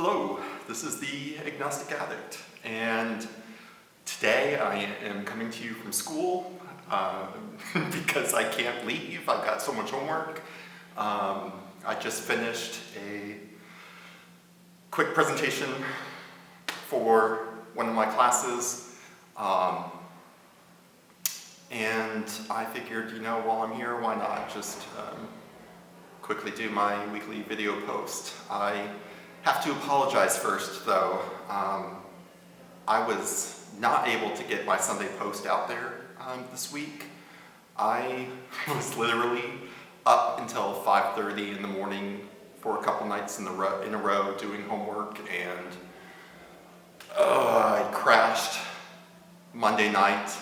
Hello, this is the Agnostic Addict, and today I am coming to you from school because I can't leave. I've got so much homework. I just finished a quick presentation for one of my classes, and I figured, while I'm here, why not just quickly do my weekly video post. I have to apologize first, though. I was not able to get my Sunday post out there this week. I was literally up until 5:30 in the morning for a couple nights in a row doing homework, and I crashed Monday night.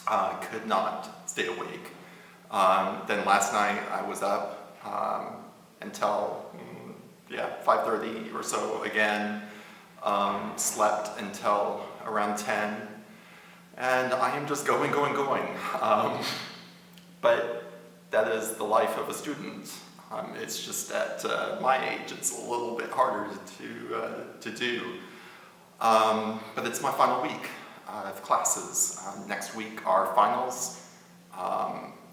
I could not stay awake. Then last night I was up until 5:30 or so again, slept until around 10, and I am just going. But that is the life of a student. It's just at my age, it's a little bit harder to do. But it's my final week of classes. Next week are finals,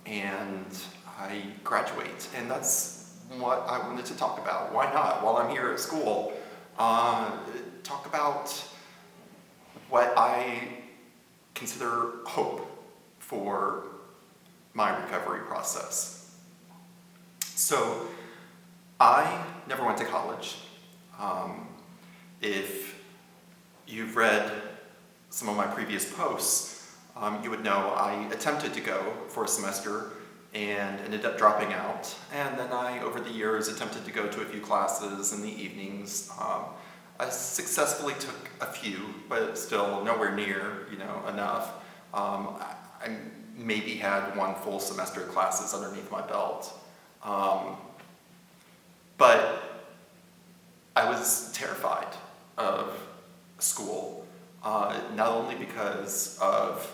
and I graduate, and that's what I wanted to talk about. Why not? While I'm here at school, talk about what I consider hope for my recovery process. So, I never went to college. If you've read some of my previous posts, you would know I attempted to go for a semester and ended up dropping out. And then I, over the years, attempted to go to a few classes in the evenings. I successfully took a few, but still nowhere near, enough. I maybe had one full semester of classes underneath my belt. But I was terrified of school, not only because of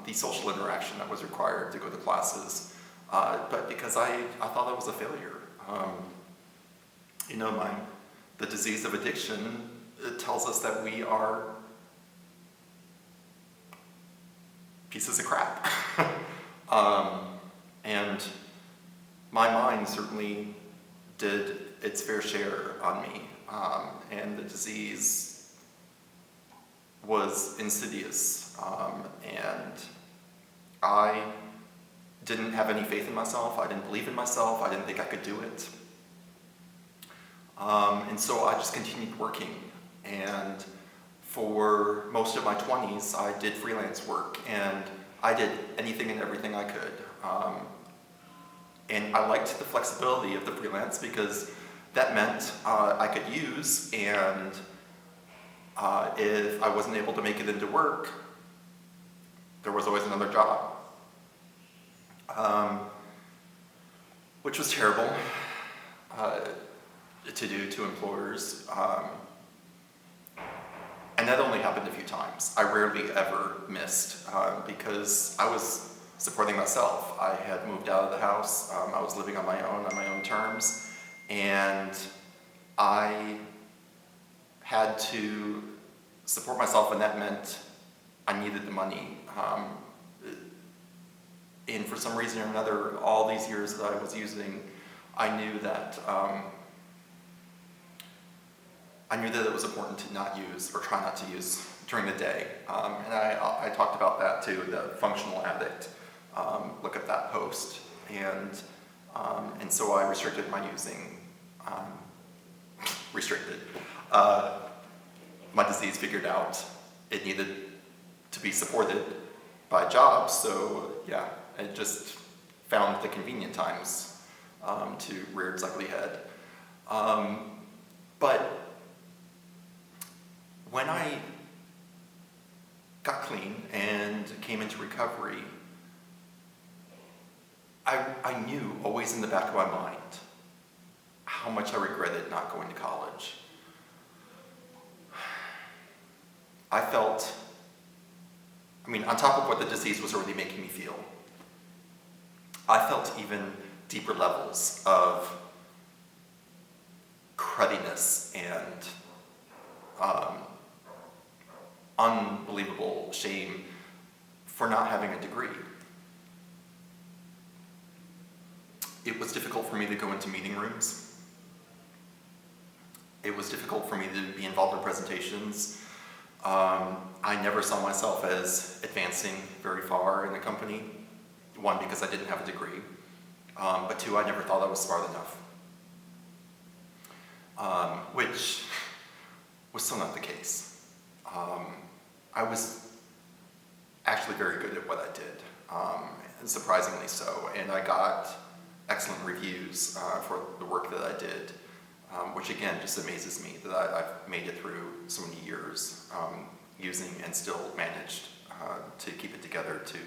the social interaction that was required to go to classes, but because I thought I was a failure. The disease of addiction, it tells us that we are pieces of crap. And my mind certainly did its fair share on me, and the disease was insidious, and I didn't have any faith in myself. I didn't believe in myself. I didn't think I could do it. And so I just continued working. And for most of my 20s, I did freelance work, and I did anything and everything I could. And I liked the flexibility of the freelance because that meant I could use, and if I wasn't able to make it into work, there was always another job. Which was terrible to do to employers. And that only happened a few times. I rarely ever missed because I was supporting myself. I had moved out of the house. I was living on my own terms, and I had to support myself, and that meant I needed the money. And for some reason or another, all these years that I was using, I knew that it was important to not use, or try not to use, during the day. And I talked about that too, the functional addict. Look at that post. And so I restricted my using. My disease figured out it needed to be supported by jobs, so yeah, I just found the convenient times to rear its ugly head. But when I got clean and came into recovery, I knew, always in the back of my mind, how much I regretted not going to college. I felt, on top of what the disease was already making me feel, I felt even deeper levels of cruddiness and unbelievable shame for not having a degree. It was difficult for me to go into meeting rooms. It was difficult for me to be involved in presentations. I never saw myself as advancing very far in the company. One, because I didn't have a degree. But two, I never thought I was smart enough. Which was still not the case. I was actually very good at what I did, and surprisingly so, and I got excellent reviews for the work that I did, which again just amazes me that I've made it through so many years using and still managed to keep it together to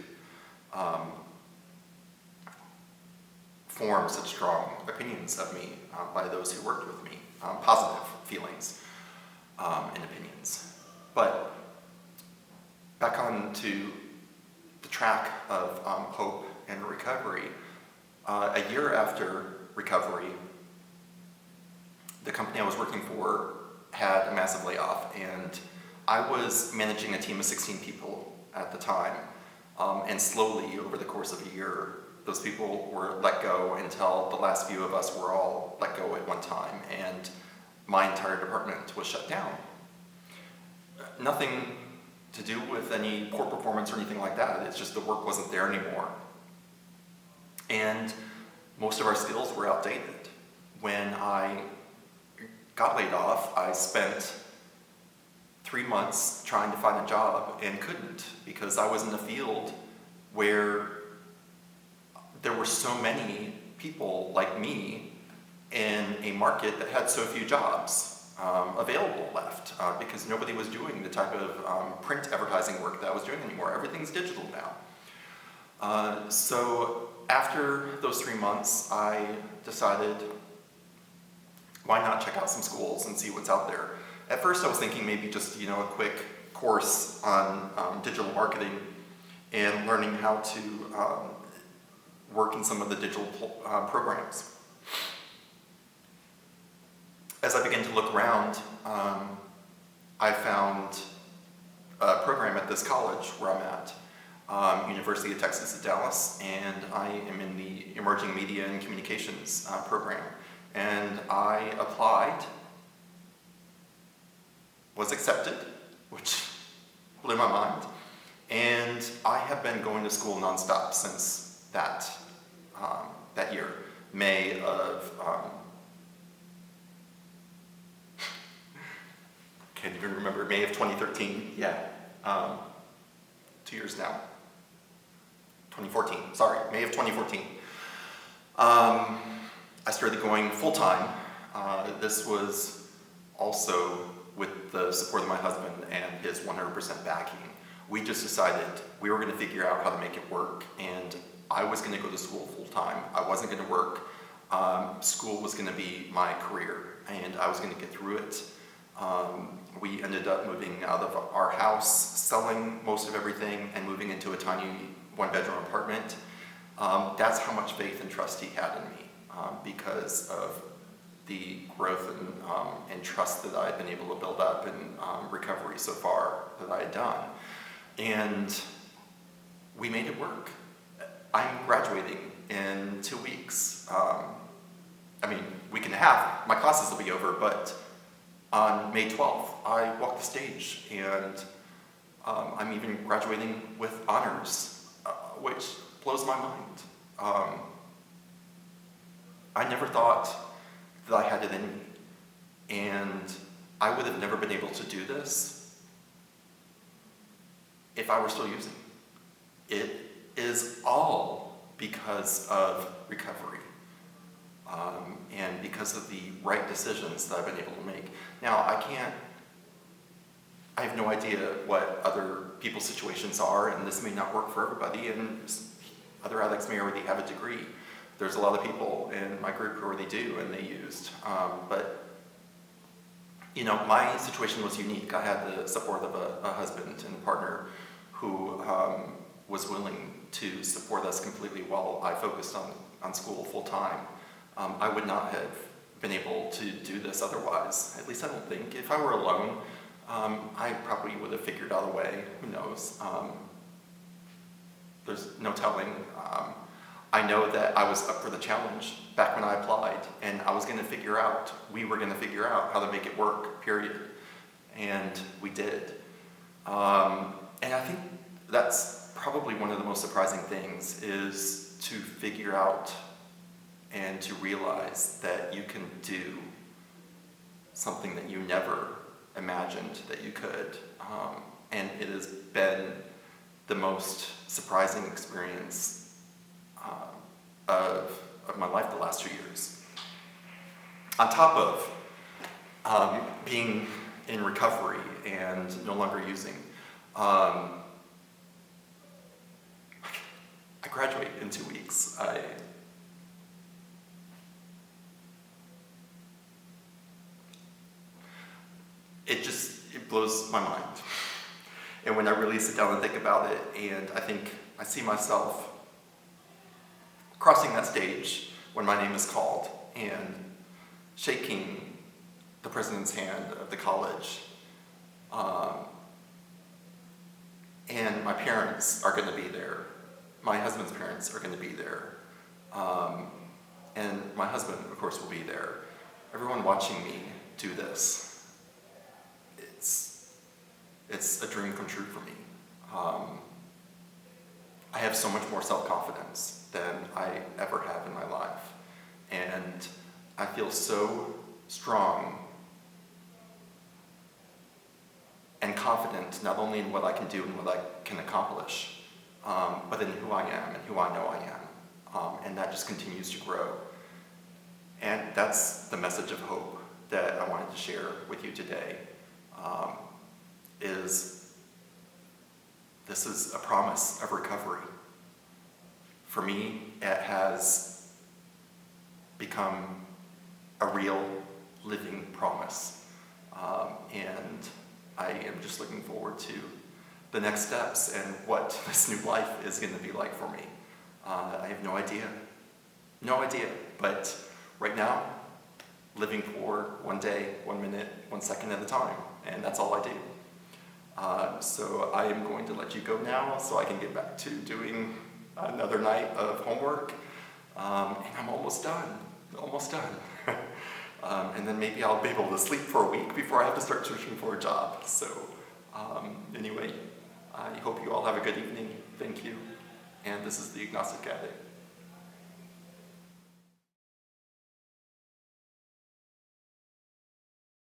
form such strong opinions of me by those who worked with me, positive feelings and opinions. But back on to the track of hope and recovery. A year after recovery, the company I was working for had a massive layoff, and I was managing a team of 16 people at the time, and slowly over the course of a year, those people were let go until the last few of us were all let go at one time, and my entire department was shut down. Nothing to do with any poor performance or anything like that. It's just the work wasn't there anymore. And most of our skills were outdated. When I got laid off, I spent 3 months trying to find a job and couldn't, because I was in a field where there were so many people like me in a market that had so few jobs available left, because nobody was doing the type of print advertising work that I was doing anymore. Everything's digital now. So after those 3 months, I decided, why not check out some schools and see what's out there? At first I was thinking maybe just a quick course on digital marketing and learning how to work in some of the digital programs. As I began to look around, I found a program at this college where I'm at, University of Texas at Dallas, and I am in the Emerging Media and Communications program. And I applied, was accepted, which blew my mind, and I have been going to school nonstop since that year, May of, can't even remember, May of 2013, yeah, 2 years now, 2014, sorry, May of 2014. I started going full-time. This was also with the support of my husband and his 100% backing. We just decided we were going to figure out how to make it work, and I was going to go to school full-time. I wasn't going to work. School was going to be my career, and I was going to get through it. We ended up moving out of our house, selling most of everything, and moving into a tiny one-bedroom apartment. That's how much faith and trust he had in me, because of the growth and trust that I had been able to build up in recovery so far that I had done. And we made it work. I'm graduating in 2 weeks. Week and a half, my classes will be over, but on May 12th, I walked the stage, and I'm even graduating with honors, which blows my mind. I never thought that I had it in me, and I would have never been able to do this if I were still using it. It is all because of recovery, and because of the right decisions that I've been able to make. Now, I have no idea what other people's situations are, and this may not work for everybody, and other addicts may already have a degree. There's a lot of people in my group who already do, and they used. But my situation was unique. I had the support of a husband and a partner who was willing to support us completely while I focused on school full time. I would not have been able to do this otherwise. At least I don't think. If I were alone, I probably would have figured out a way. Who knows? There's no telling. I know that I was up for the challenge back when I applied, and we were going to figure out how to make it work, period. And we did. And I think that's probably one of the most surprising things, is to figure out and to realize that you can do something that you never imagined that you could. And it has been the most surprising experience of my life the last 2 years. On top of being in recovery and no longer using, I graduate in 2 weeks. It blows my mind. And when I really sit down and think about it, and I see myself crossing that stage when my name is called and shaking the president's hand of the college, and my parents are going to be there. My husband's parents are going to be there. And my husband, of course, will be there. Everyone watching me do this. It's a dream come true for me. I have so much more self-confidence than I ever have in my life. And I feel so strong and confident, not only in what I can do and what I can accomplish, but in who I am and who I know I am. And that just continues to grow. And that's the message of hope that I wanted to share with you today. This is a promise of recovery. For me, it has become a real living promise. And I am just looking forward to the next steps and what this new life is going to be like for me. I have no idea. But right now, living for 1 day, 1 minute, 1 second at a time. And that's all I do. So I am going to let you go now so I can get back to doing another night of homework. And I'm almost done. And then maybe I'll be able to sleep for a week before I have to start searching for a job. So anyway, I hope you all have a good evening. Thank you. And this is the Agnostic Addict.